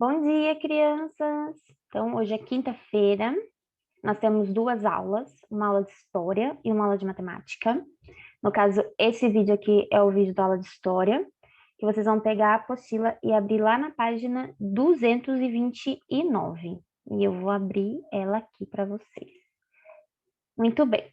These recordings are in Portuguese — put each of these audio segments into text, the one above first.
Bom dia, crianças! Então, hoje é quinta-feira, nós temos duas aulas, uma aula de história e uma aula de matemática. No caso, esse vídeo aqui é o vídeo da aula de história, que vocês vão pegar a apostila e abrir lá na página 229. E eu vou abrir ela aqui para vocês. Muito bem.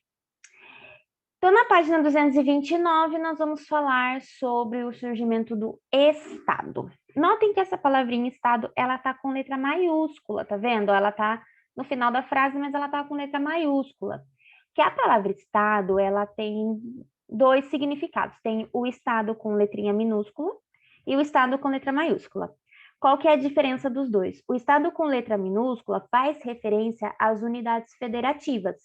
Então, na página 229, nós vamos falar sobre o surgimento do Estado. Notem que essa palavrinha Estado, ela tá com letra maiúscula, tá vendo? Ela tá no final da frase, mas ela tá com letra maiúscula. Que a palavra Estado, ela tem dois significados. Tem o Estado com letrinha minúscula e o Estado com letra maiúscula. Qual que é a diferença dos dois? O Estado com letra minúscula faz referência às unidades federativas.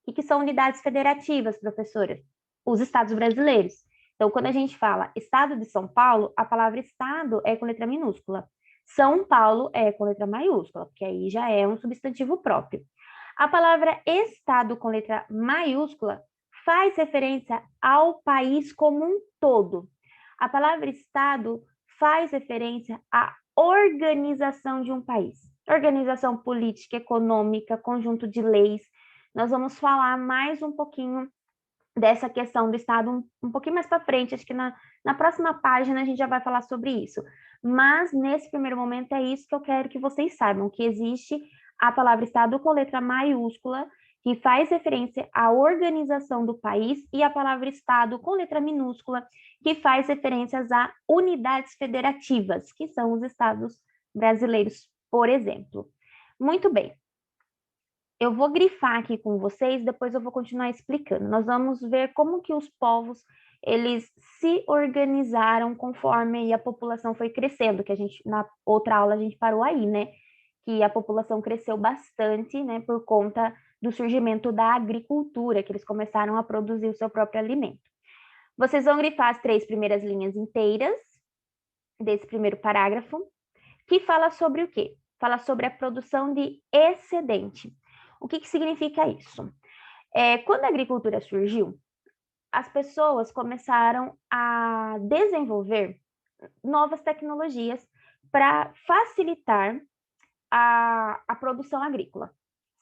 O que são unidades federativas, professora? Os estados brasileiros. Então, quando a gente fala Estado de São Paulo, a palavra Estado é com letra minúscula. São Paulo é com letra maiúscula, porque aí já é um substantivo próprio. A palavra Estado com letra maiúscula faz referência ao país como um todo. A palavra Estado faz referência à organização de um país. Organização política, econômica, conjunto de leis. Nós vamos falar mais um pouquinho dessa questão do Estado um pouquinho mais para frente, acho que na próxima página a gente já vai falar sobre isso. Mas nesse primeiro momento é isso que eu quero que vocês saibam, que existe a palavra Estado com letra maiúscula, que faz referência à organização do país, e a palavra Estado com letra minúscula, que faz referências a unidades federativas, que são os estados brasileiros, por exemplo. Muito bem. Eu vou grifar aqui com vocês, depois eu vou continuar explicando. Nós vamos ver como que os povos, eles se organizaram conforme a população foi crescendo, que a gente, na outra aula, a gente parou aí, né? Que a população cresceu bastante, né, por conta do surgimento da agricultura, que eles começaram a produzir o seu próprio alimento. Vocês vão grifar as 3 primeiras linhas inteiras desse primeiro parágrafo, que fala sobre o quê? Fala sobre a produção de excedente. O que significa isso? Quando a agricultura surgiu, as pessoas começaram a desenvolver novas tecnologias para facilitar a produção agrícola,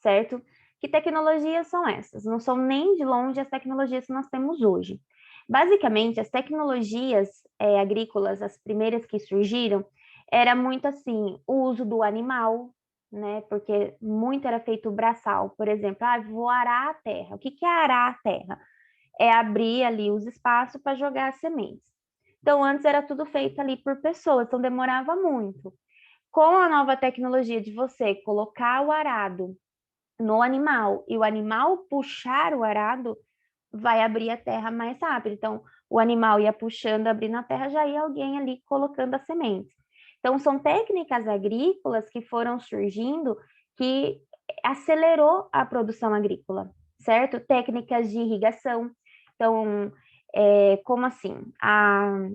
certo? Que tecnologias são essas? Não são nem de longe as tecnologias que nós temos hoje. Basicamente, as tecnologias agrícolas, as primeiras que surgiram, era muito assim, o uso do animal, né? Porque muito era feito braçal, por exemplo, vou arar a terra. O que é arar a terra? É abrir ali os espaços para jogar as sementes. Então, antes era tudo feito ali por pessoas, então demorava muito. Com a nova tecnologia de você colocar o arado no animal e o animal puxar o arado, vai abrir a terra mais rápido. Então, o animal ia puxando, abrindo a terra, já ia alguém ali colocando as sementes. Então, são técnicas agrícolas que foram surgindo que acelerou a produção agrícola, certo? Técnicas de irrigação. Então, como assim? A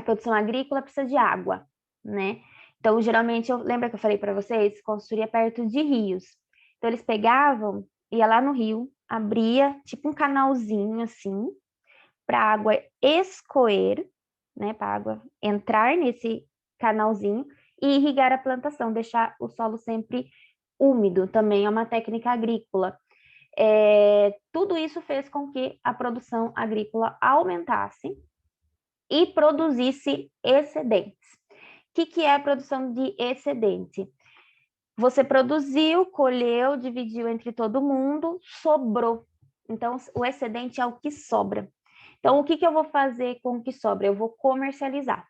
produção agrícola precisa de água, né? Então, geralmente, lembra que eu falei para vocês? Construía perto de rios. Então, eles pegavam, ia lá no rio, abria tipo um canalzinho assim, para a água escoer, né? Para a água entrar nesse canalzinho e irrigar a plantação, deixar o solo sempre úmido. Também é uma técnica agrícola. Tudo isso fez com que a produção agrícola aumentasse e produzisse excedentes. O que é a produção de excedente? Você produziu, colheu, dividiu entre todo mundo, sobrou. Então, o excedente é o que sobra. Então, o que eu vou fazer com o que sobra? Eu vou comercializar,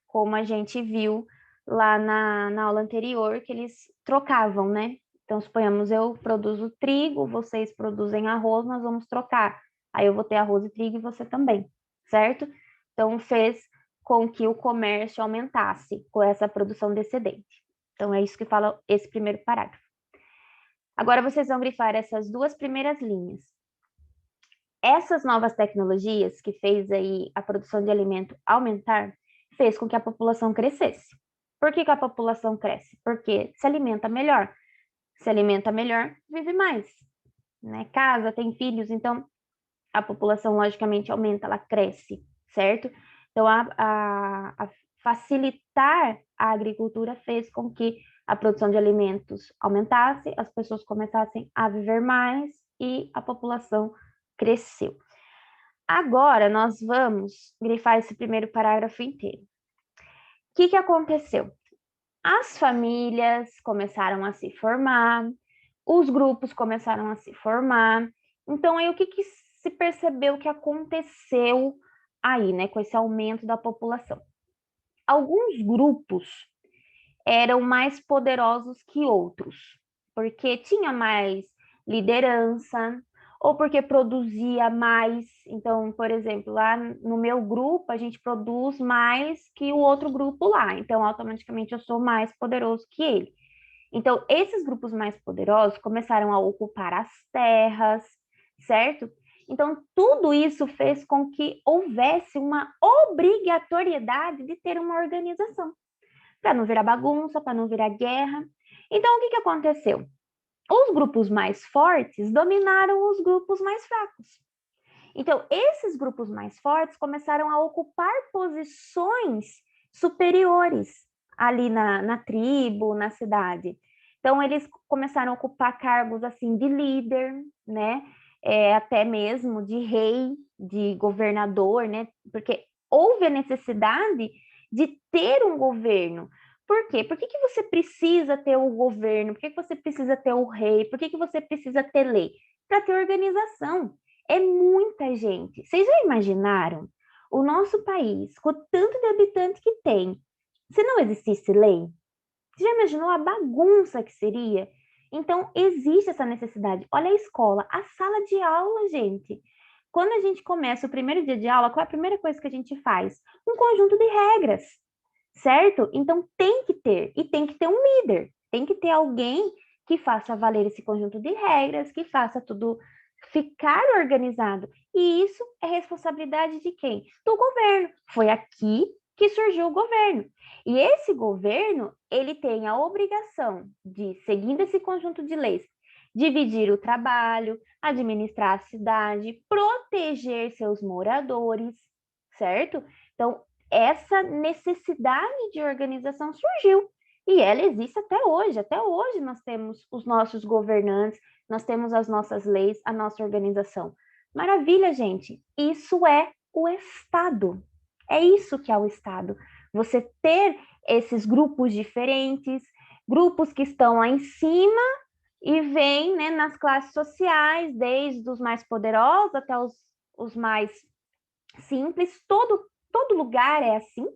como a gente viu lá na aula anterior, que eles trocavam, né? Então, suponhamos, eu produzo trigo, vocês produzem arroz, nós vamos trocar. Aí eu vou ter arroz e trigo e você também, certo? Então, fez com que o comércio aumentasse com essa produção de excedente. Então, é isso que fala esse primeiro parágrafo. Agora, vocês vão grifar essas 2 primeiras linhas. Essas novas tecnologias que fez aí a produção de alimento aumentar, fez com que a população crescesse. Por que a população cresce? Porque se alimenta melhor. Se alimenta melhor, vive mais. Né? Casa, tem filhos, então a população logicamente aumenta, ela cresce, certo? Então facilitar a agricultura fez com que a produção de alimentos aumentasse, as pessoas começassem a viver mais e a população cresceu. Agora, nós vamos grifar esse primeiro parágrafo inteiro. O que aconteceu? As famílias começaram a se formar, os grupos começaram a se formar. Então, aí o que se percebeu que aconteceu aí, né, com esse aumento da população? Alguns grupos eram mais poderosos que outros, porque tinha mais liderança, ou porque produzia mais. Então, por exemplo, lá no meu grupo, a gente produz mais que o outro grupo lá. Então, automaticamente, eu sou mais poderoso que ele. Então, esses grupos mais poderosos começaram a ocupar as terras, certo? Então, tudo isso fez com que houvesse uma obrigatoriedade de ter uma organização, para não virar bagunça, para não virar guerra. Então, o que aconteceu? Os grupos mais fortes dominaram os grupos mais fracos. Então, esses grupos mais fortes começaram a ocupar posições superiores ali na tribo, na cidade. Então, eles começaram a ocupar cargos assim de líder, né? Até mesmo de rei, de governador, né? Porque houve a necessidade de ter um governo. Por quê? Por que você precisa ter o governo? Por que você precisa ter o rei? Por que você precisa ter lei? Para ter organização. É muita gente. Vocês já imaginaram o nosso país, com o tanto de habitante que tem, se não existisse lei? Você já imaginou a bagunça que seria? Então, existe essa necessidade. Olha a escola, a sala de aula, gente. Quando a gente começa o primeiro dia de aula, qual é a primeira coisa que a gente faz? Um conjunto de regras, certo? Então, tem que ter, e tem que ter um líder. Tem que ter alguém que faça valer esse conjunto de regras, que faça tudo ficar organizado. E isso é responsabilidade de quem? Do governo. Foi aqui que surgiu o governo. E esse governo, ele tem a obrigação de, seguindo esse conjunto de leis, dividir o trabalho, administrar a cidade, proteger seus moradores, certo? Então, essa necessidade de organização surgiu. E ela existe até hoje. Até hoje nós temos os nossos governantes, nós temos as nossas leis, a nossa organização. Maravilha, gente. Isso é o Estado. É isso que é o Estado. Você ter esses grupos diferentes, grupos que estão lá em cima e vêm, né, nas classes sociais, desde os mais poderosos até os mais simples. Todo lugar é assim,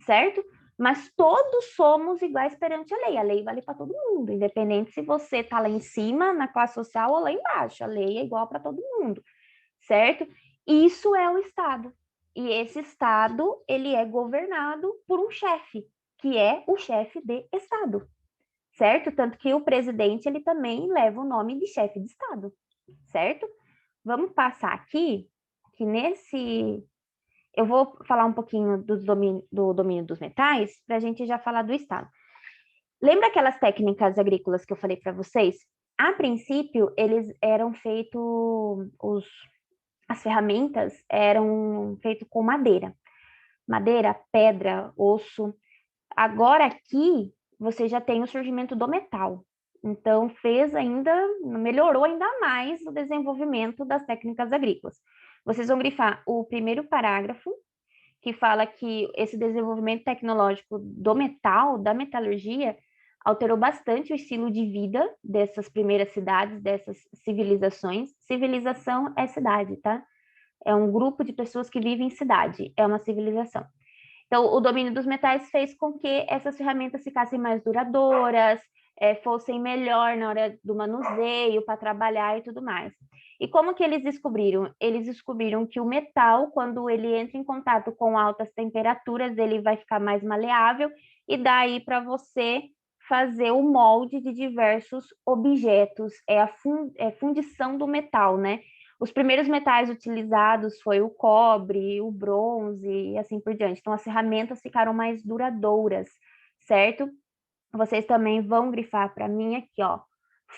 certo? Mas todos somos iguais perante a lei. A lei vale para todo mundo, independente se você está lá em cima, na classe social, ou lá embaixo. A lei é igual para todo mundo, certo? Isso é o Estado. E esse Estado, ele é governado por um chefe, que é o chefe de Estado, certo? Tanto que o presidente, ele também leva o nome de chefe de Estado, certo? Vamos passar aqui, que nesse... Eu vou falar um pouquinho do domínio dos metais, para a gente já falar do Estado. Lembra aquelas técnicas agrícolas que eu falei para vocês? A princípio, eles eram feitos, as ferramentas eram feitas com madeira, pedra, osso. Agora aqui, você já tem o surgimento do metal. Então, melhorou ainda mais o desenvolvimento das técnicas agrícolas. Vocês vão grifar o primeiro parágrafo, que fala que esse desenvolvimento tecnológico do metal, da metalurgia, alterou bastante o estilo de vida dessas primeiras cidades, dessas civilizações. Civilização é cidade, tá? É um grupo de pessoas que vivem em cidade, é uma civilização. Então, o domínio dos metais fez com que essas ferramentas ficassem mais duradouras, fossem melhor na hora do manuseio, para trabalhar e tudo mais. E como que eles descobriram? Eles descobriram que o metal, quando ele entra em contato com altas temperaturas, ele vai ficar mais maleável, e daí para você fazer o molde de diversos objetos, é a fundição do metal, né? Os primeiros metais utilizados foi o cobre, o bronze e assim por diante. Então, as ferramentas ficaram mais duradouras, certo? Vocês também vão grifar para mim aqui, ó.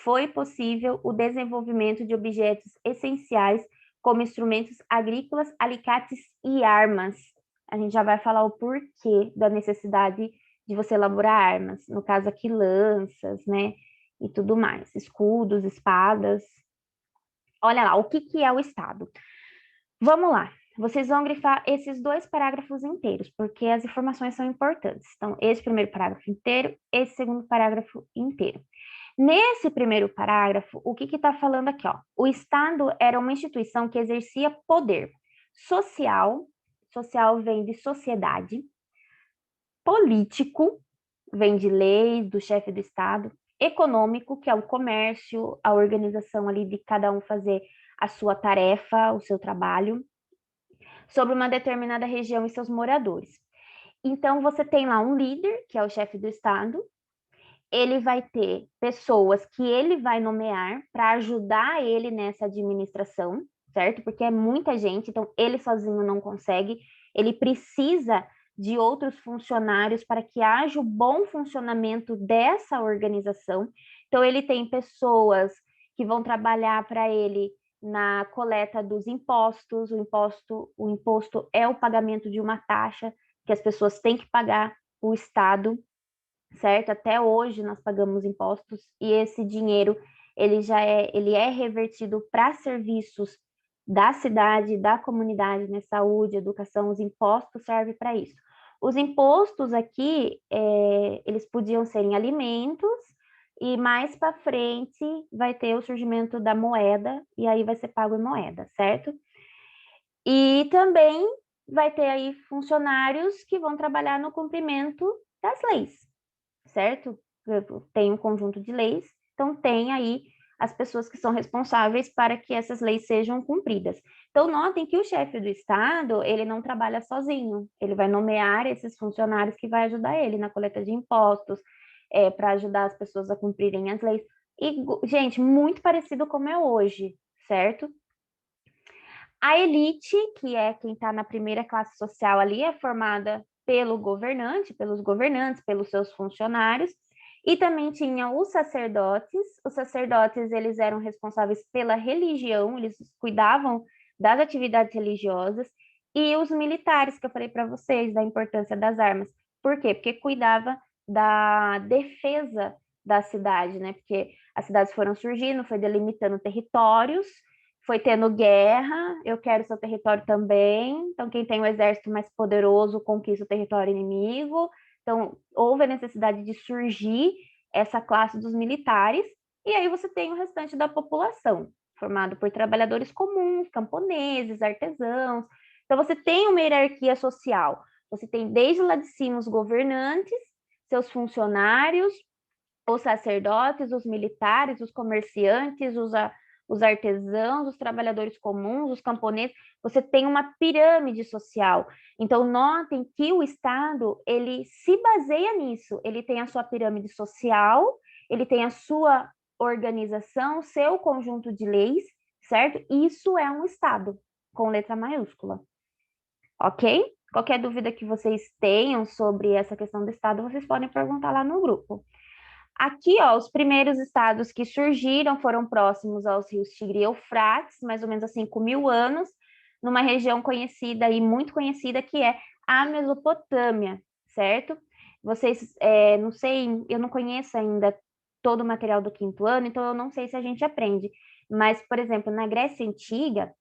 Foi possível o desenvolvimento de objetos essenciais, como instrumentos agrícolas, alicates e armas. a gente já vai falar o porquê da necessidade de você elaborar armas. No caso aqui, lanças, né? E tudo mais, escudos, espadas. Olha lá, o que que é o Estado? Vamos lá. Vocês vão grifar esses 2 parágrafos inteiros, porque as informações são importantes. Então, esse primeiro parágrafo inteiro, esse segundo parágrafo inteiro. Nesse primeiro parágrafo, o que está falando aqui? Ó? O Estado era uma instituição que exercia poder social, social vem de sociedade, político, vem de lei, do chefe do Estado, econômico, que é o comércio, a organização ali de cada um fazer a sua tarefa, o seu trabalho, sobre uma determinada região e seus moradores. Então, você tem lá um líder, que é o chefe do Estado, ele vai ter pessoas que ele vai nomear para ajudar ele nessa administração, certo? Porque é muita gente, então ele sozinho não consegue, ele precisa de outros funcionários para que haja o bom funcionamento dessa organização. Então, ele tem pessoas que vão trabalhar para ele na coleta dos impostos. O imposto é o pagamento de uma taxa que as pessoas têm que pagar o Estado, certo? Até hoje nós pagamos impostos e esse dinheiro ele é revertido para serviços da cidade, da comunidade, né? Saúde, educação, os impostos servem para isso. Os impostos aqui, eles podiam ser em alimentos e mais para frente vai ter o surgimento da moeda e aí vai ser pago em moeda, certo? E também vai ter aí funcionários que vão trabalhar no cumprimento das leis, certo? Tem um conjunto de leis, então tem aí as pessoas que são responsáveis para que essas leis sejam cumpridas. Então, notem que o chefe do Estado, ele não trabalha sozinho, ele vai nomear esses funcionários que vai ajudar ele na coleta de impostos, para ajudar as pessoas a cumprirem as leis. E, gente, muito parecido como é hoje, certo? A elite, que é quem está na primeira classe social ali, é formada pelo governante, pelos governantes, pelos seus funcionários, e também tinha os sacerdotes. Os sacerdotes, eles eram responsáveis pela religião, eles cuidavam das atividades religiosas, e os militares, que eu falei para vocês, da importância das armas. Por quê? Porque cuidava da defesa da cidade, né? Porque as cidades foram surgindo, foi delimitando territórios, foi tendo guerra, eu quero seu território também. Então, quem tem o exército mais poderoso conquista o território inimigo. Então, houve a necessidade de surgir essa classe dos militares, e aí você tem o restante da população, formado por trabalhadores comuns, camponeses, artesãos. Então, você tem uma hierarquia social. Você tem desde lá de cima os governantes, seus funcionários, os sacerdotes, os militares, os comerciantes, os artesãos, os trabalhadores comuns, os camponeses. Você tem uma pirâmide social. Então, notem que o Estado, ele se baseia nisso. Ele tem a sua pirâmide social, ele tem a sua organização, seu conjunto de leis, certo? Isso é um Estado, com letra maiúscula. Ok? Qualquer dúvida que vocês tenham sobre essa questão do Estado, vocês podem perguntar lá no grupo. Aqui, ó, os primeiros estados que surgiram foram próximos aos rios Tigre e Eufrates, mais ou menos há 5.000 anos, numa região conhecida e muito conhecida que é a Mesopotâmia, certo? Vocês, não sei, eu não conheço ainda todo o material do 5º ano, então eu não sei se a gente aprende. Mas, por exemplo, na Grécia Antiga,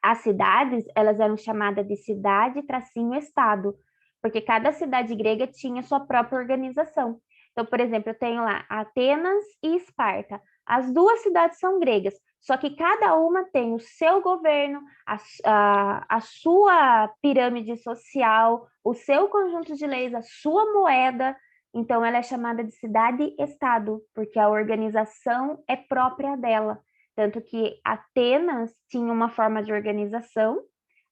as cidades, elas eram chamadas de cidade-estado, porque cada cidade grega tinha sua própria organização. Então, por exemplo, eu tenho lá Atenas e Esparta. As 2 cidades são gregas, só que cada uma tem o seu governo, a sua pirâmide social, o seu conjunto de leis, a sua moeda. Então, ela é chamada de cidade-estado, porque a organização é própria dela. Tanto que Atenas tinha uma forma de organização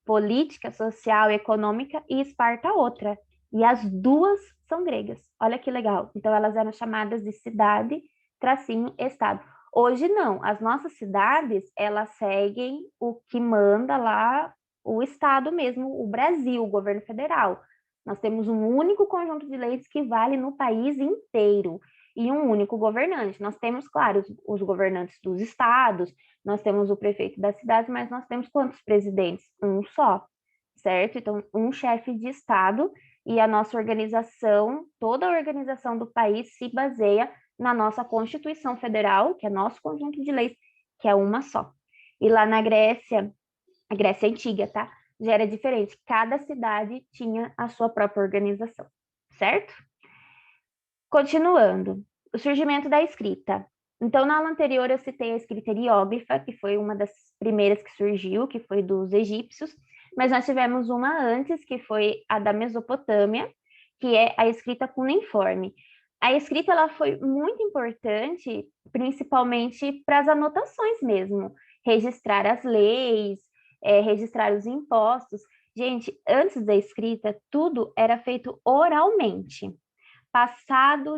política, social e econômica, e Esparta outra. E as 2 são gregas. Olha que legal. Então, elas eram chamadas de cidade, tracinho, estado. Hoje, não. As nossas cidades, elas seguem o que manda lá o Estado mesmo, o Brasil, o governo federal. Nós temos um único conjunto de leis que vale no país inteiro e um único governante. Nós temos, claro, os governantes dos estados, nós temos o prefeito das cidades, mas nós temos quantos presidentes? Um só, certo? Então, um chefe de Estado e a nossa organização, toda a organização do país se baseia na nossa Constituição Federal, que é nosso conjunto de leis, que é uma só. E lá na Grécia, a Grécia Antiga, tá? Já era diferente. Cada cidade tinha a sua própria organização, certo? Continuando, o surgimento da escrita. Então, na aula anterior, eu citei a escrita hieróglifa, que foi uma das primeiras que surgiu, que foi dos egípcios, mas nós tivemos uma antes, que foi a da Mesopotâmia, que é a escrita cuneiforme. A escrita ela foi muito importante, principalmente para as anotações mesmo, registrar as leis, registrar os impostos. Gente, antes da escrita, tudo era feito oralmente, passado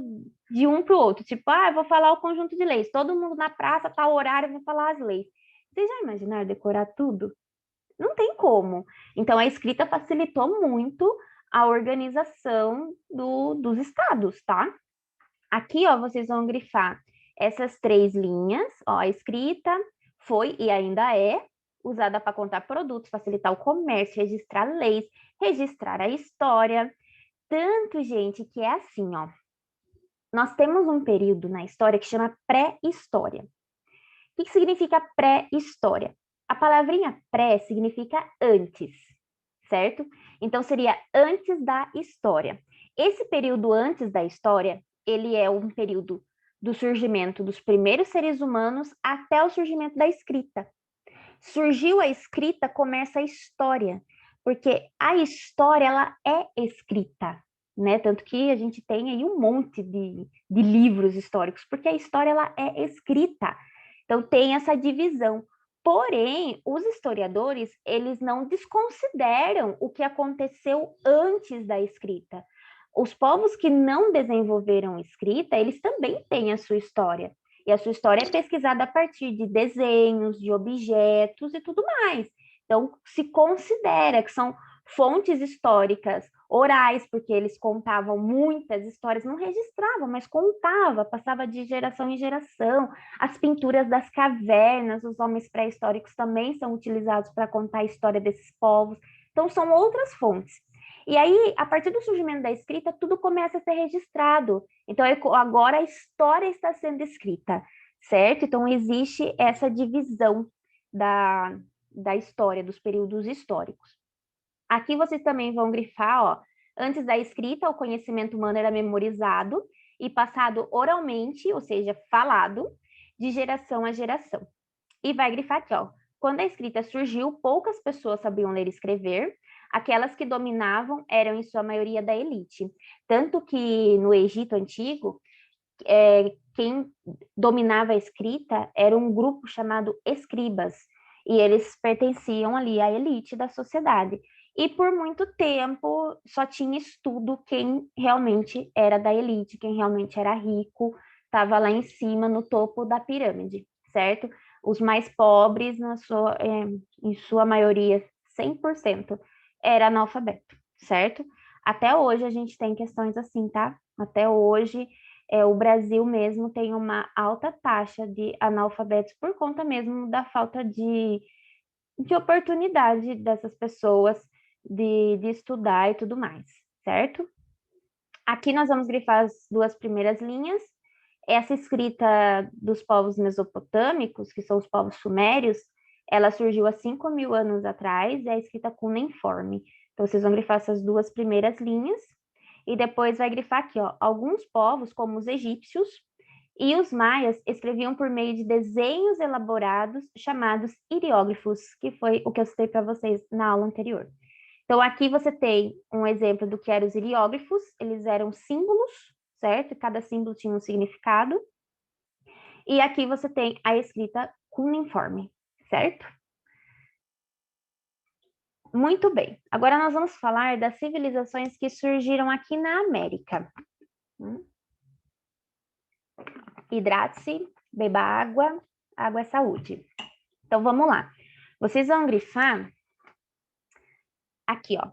de um para o outro. Tipo, eu vou falar o conjunto de leis. Todo mundo na praça, tal horário, eu vou falar as leis. Vocês já imaginaram decorar tudo? Não tem como. Então, a escrita facilitou muito a organização dos estados, tá? Aqui, ó, vocês vão grifar essas 3 linhas. Ó, a escrita foi e ainda é usada para contar produtos, facilitar o comércio, registrar leis, registrar a história. Tanto, gente, que é assim, ó. Nós temos um período na história que chama pré-história. O que significa pré-história? A palavrinha pré significa antes, certo? Então, seria antes da história. Esse período antes da história, ele é um período do surgimento dos primeiros seres humanos até o surgimento da escrita. Surgiu a escrita, começa a história, porque a história, ela é escrita, né? Tanto que a gente tem aí um monte de livros históricos, porque a história, ela é escrita. Então, tem essa divisão. Porém, os historiadores, eles não desconsideram o que aconteceu antes da escrita. Os povos que não desenvolveram escrita, eles também têm a sua história. E a sua história é pesquisada a partir de desenhos, de objetos e tudo mais. Então, se considera que são fontes históricas orais, porque eles contavam muitas histórias, não registravam, mas contava, passava de geração em geração. As pinturas das cavernas, os homens pré-históricos também são utilizados para contar a história desses povos. Então, são outras fontes. E aí, a partir do surgimento da escrita, tudo começa a ser registrado. Então, agora a história está sendo escrita, certo? Então, existe essa divisão da história, dos períodos históricos. Aqui vocês também vão grifar, ó, antes da escrita, o conhecimento humano era memorizado e passado oralmente, ou seja, falado, de geração a geração. E vai grifar aqui, ó, quando a escrita surgiu, poucas pessoas sabiam ler e escrever, aquelas que dominavam eram, em sua maioria, da elite. Tanto que no Egito Antigo, quem dominava a escrita era um grupo chamado escribas, e eles pertenciam ali à elite da sociedade. E por muito tempo só tinha estudo quem realmente era da elite, quem realmente era rico, estava lá em cima, no topo da pirâmide, certo? Os mais pobres, em sua maioria, 100%, era analfabeto, certo? Até hoje a gente tem questões assim, tá? Até hoje o Brasil mesmo tem uma alta taxa de analfabetos por conta mesmo da falta de oportunidade dessas pessoas de estudar e tudo mais, certo? Aqui nós vamos grifar as 2 primeiras linhas. Essa escrita dos povos mesopotâmicos, que são os povos sumérios, ela surgiu há 5.000 anos atrás, e é a escrita cuneiforme. Então, vocês vão grifar essas 2 primeiras linhas, e depois vai grifar aqui, ó, alguns povos, como os egípcios e os maias, escreviam por meio de desenhos elaborados chamados hieróglifos, que foi o que eu citei para vocês na aula anterior. Então, aqui você tem um exemplo do que eram os hieróglifos, eles eram símbolos, certo? Cada símbolo tinha um significado. E aqui você tem a escrita cuneiforme, certo? Muito bem. Agora nós vamos falar das civilizações que surgiram aqui na América. Hidrate-se, beba água, água é saúde. Então, vamos lá. Vocês vão grifar aqui, ó.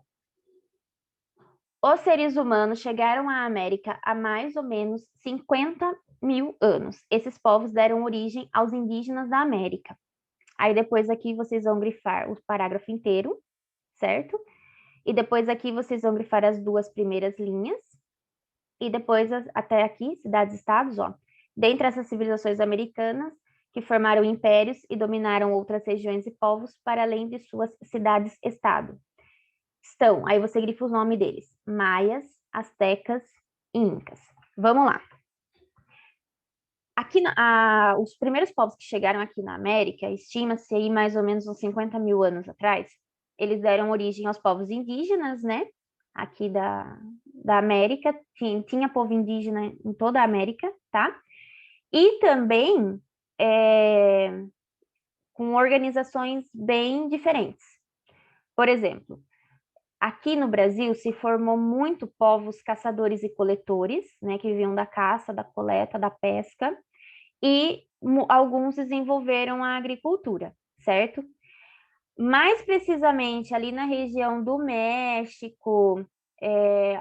Os seres humanos chegaram à América há mais ou menos 50.000 anos. Esses povos deram origem aos indígenas da América. Aí depois aqui vocês vão grifar o parágrafo inteiro, certo? E depois aqui vocês vão grifar as duas primeiras linhas. E depois até aqui, cidades-estados, ó. Dentre essas civilizações americanas, que formaram impérios e dominaram outras regiões e povos para além de suas cidades-estado. Estão, aí você grifa os nomes deles: maias, astecas e incas. Vamos lá. Aqui, os primeiros povos que chegaram aqui na América, estima-se aí mais ou menos uns 50 mil anos atrás, eles deram origem aos povos indígenas, né? Aqui da América, tinha povo indígena em toda a América, tá? E também com organizações bem diferentes. Por exemplo, aqui no Brasil se formou muito povos caçadores e coletores, né? Que viviam da caça, da coleta, da pesca, e alguns desenvolveram a agricultura, certo? Mais precisamente ali na região do México,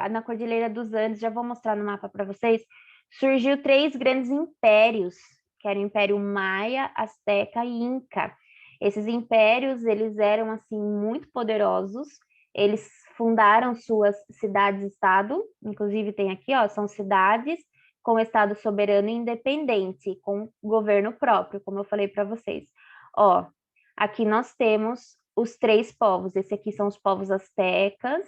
na Cordilheira dos Andes, já vou mostrar no mapa para vocês, surgiu três grandes impérios, que era o Império Maia, Azteca e Inca. Esses impérios, eles eram, assim, muito poderosos, eles fundaram suas cidades-estado, inclusive tem aqui, ó, são cidades com Estado soberano e independente, com governo próprio, como eu falei para vocês. Ó, aqui nós temos os três povos. Esse aqui são os povos astecas,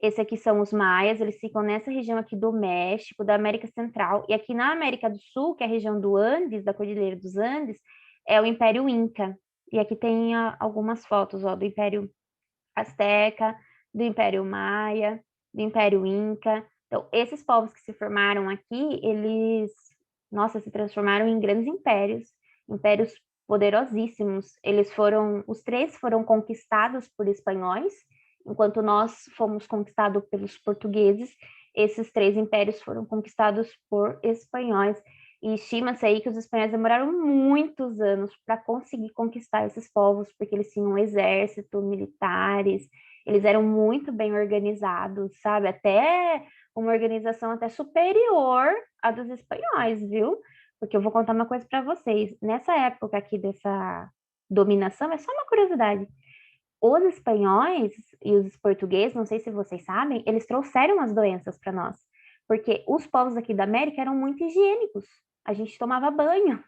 esse aqui são os maias, eles ficam nessa região aqui do México, da América Central. E aqui na América do Sul, que é a região do Andes, da Cordilheira dos Andes, é o Império Inca. E aqui tem algumas fotos, ó, do Império Azteca, do Império Maia, do Império Inca. Então, esses povos que se formaram aqui, eles, nossa, se transformaram em grandes impérios, impérios poderosíssimos. Os três foram conquistados por espanhóis, enquanto nós fomos conquistados pelos portugueses, esses três impérios foram conquistados por espanhóis. E estima-se aí que os espanhóis demoraram muitos anos para conseguir conquistar esses povos, porque eles tinham um exército, militares, eles eram muito bem organizados, sabe? Até uma organização até superior à dos espanhóis, viu? Porque eu vou contar uma coisa para vocês. Nessa época aqui dessa dominação, é só uma curiosidade. Os espanhóis e os portugueses, não sei se vocês sabem, eles trouxeram as doenças para nós, porque os povos aqui da América eram muito higiênicos. A gente tomava banho.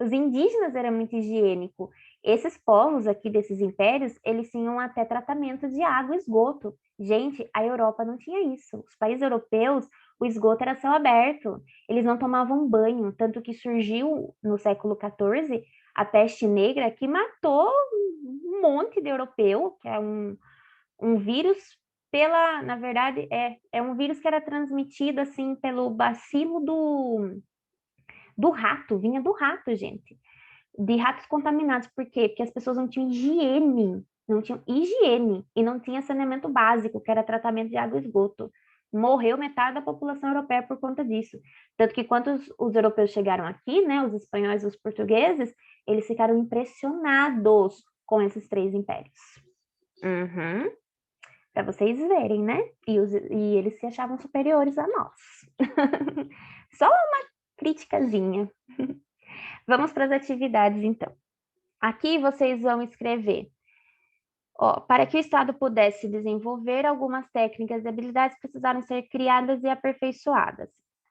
Os indígenas eram muito higiênicos. Esses povos aqui desses impérios, eles tinham até tratamento de água e esgoto. Gente, a Europa não tinha isso. Os países europeus, o esgoto era céu aberto. Eles não tomavam banho, tanto que surgiu no século XIV a peste negra que matou um monte de europeu, que é um vírus na verdade, é um vírus que era transmitido assim pelo bacilo do rato, vinha do rato, gente. De ratos contaminados. Por quê? Porque as pessoas não tinham higiene e não tinha saneamento básico, que era tratamento de água e esgoto. Morreu metade da população europeia por conta disso. Tanto que quando os europeus chegaram aqui, né, os espanhóis e os portugueses, eles ficaram impressionados com esses três impérios. Uhum. Para vocês verem, né? E eles se achavam superiores a nós. Só uma criticazinha. Vamos para as atividades, então. Aqui vocês vão escrever. Ó, para que o Estado pudesse desenvolver, algumas técnicas e habilidades precisaram ser criadas e aperfeiçoadas.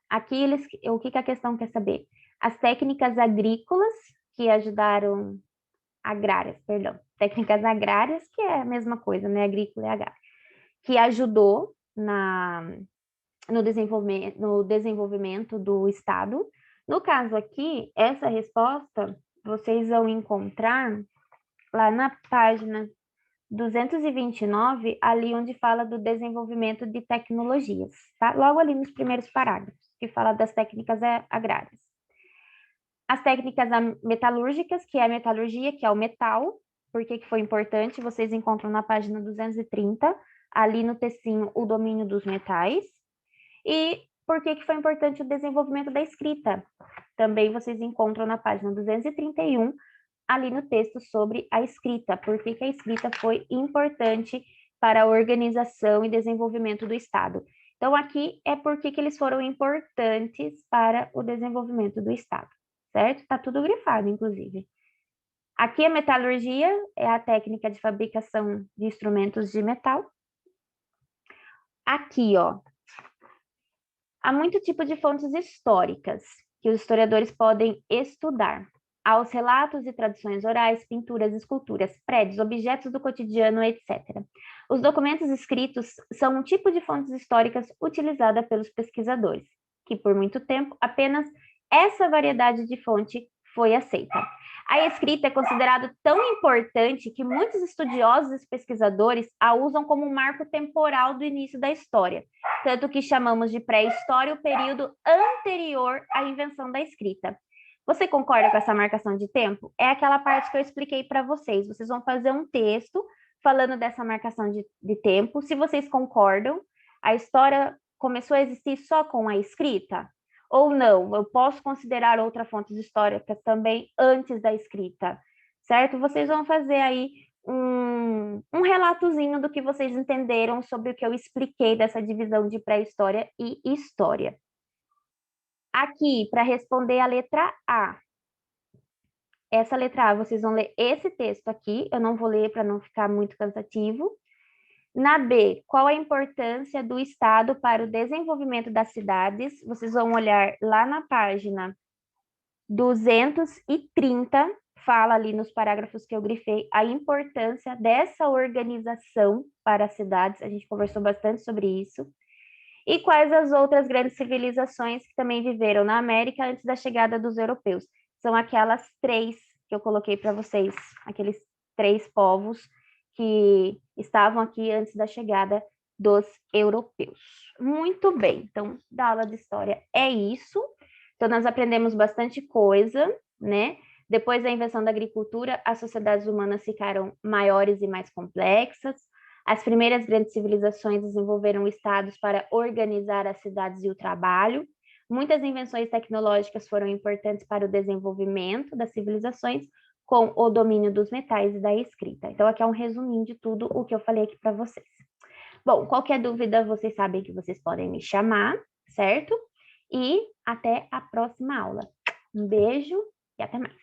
Aqui, o que a questão quer saber? As técnicas agrícolas que ajudaram... Agrárias, perdão. Técnicas agrárias, que é a mesma coisa, né? Agrícola e agrária. Que ajudou no desenvolvimento do Estado. No caso aqui, essa resposta vocês vão encontrar lá na página 229, ali onde fala do desenvolvimento de tecnologias, tá? Logo ali nos primeiros parágrafos, que fala das técnicas agrárias. As técnicas metalúrgicas, que é a metalurgia, que é o metal. Por que foi importante? Vocês encontram na página 230, ali no textinho, o domínio dos metais. E por que foi importante o desenvolvimento da escrita? Também vocês encontram na página 231, ali no texto sobre a escrita. Por que a escrita foi importante para a organização e desenvolvimento do Estado? Então, aqui é por que eles foram importantes para o desenvolvimento do Estado, certo? Tá tudo grifado, inclusive. Aqui a metalurgia é a técnica de fabricação de instrumentos de metal. Aqui, ó, há muito tipo de fontes históricas que os historiadores podem estudar. Há os relatos e tradições orais, pinturas, esculturas, prédios, objetos do cotidiano, etc. Os documentos escritos são um tipo de fontes históricas utilizada pelos pesquisadores, que por muito tempo apenas essa variedade de fonte foi aceita. A escrita é considerada tão importante que muitos estudiosos e pesquisadores a usam como um marco temporal do início da história, tanto que chamamos de pré-história o período anterior à invenção da escrita. Você concorda com essa marcação de tempo? É aquela parte que eu expliquei para vocês. Vocês vão fazer um texto falando dessa marcação de tempo. Se vocês concordam, a história começou a existir só com a escrita? Ou não? Eu posso considerar outras fontes históricas também antes da escrita, certo? Vocês vão fazer aí um relatozinho do que vocês entenderam sobre o que eu expliquei dessa divisão de pré-história e história. Aqui, para responder a letra A. Essa letra A, vocês vão ler esse texto aqui, eu não vou ler para não ficar muito cansativo. Na B, qual a importância do Estado para o desenvolvimento das cidades? Vocês vão olhar lá na página 230, fala ali nos parágrafos que eu grifei a importância dessa organização para as cidades. A gente conversou bastante sobre isso. E quais as outras grandes civilizações que também viveram na América antes da chegada dos europeus? São aquelas três que eu coloquei para vocês, aqueles três povos que estavam aqui antes da chegada dos europeus. Muito bem, então, da aula de história é isso. Então, nós aprendemos bastante coisa, né? Depois da invenção da agricultura, as sociedades humanas ficaram maiores e mais complexas. As primeiras grandes civilizações desenvolveram estados para organizar as cidades e o trabalho. Muitas invenções tecnológicas foram importantes para o desenvolvimento das civilizações, com o domínio dos metais e da escrita. Então, aqui é um resuminho de tudo o que eu falei aqui para vocês. Bom, qualquer dúvida, vocês sabem que vocês podem me chamar, certo? E até a próxima aula. Um beijo e até mais.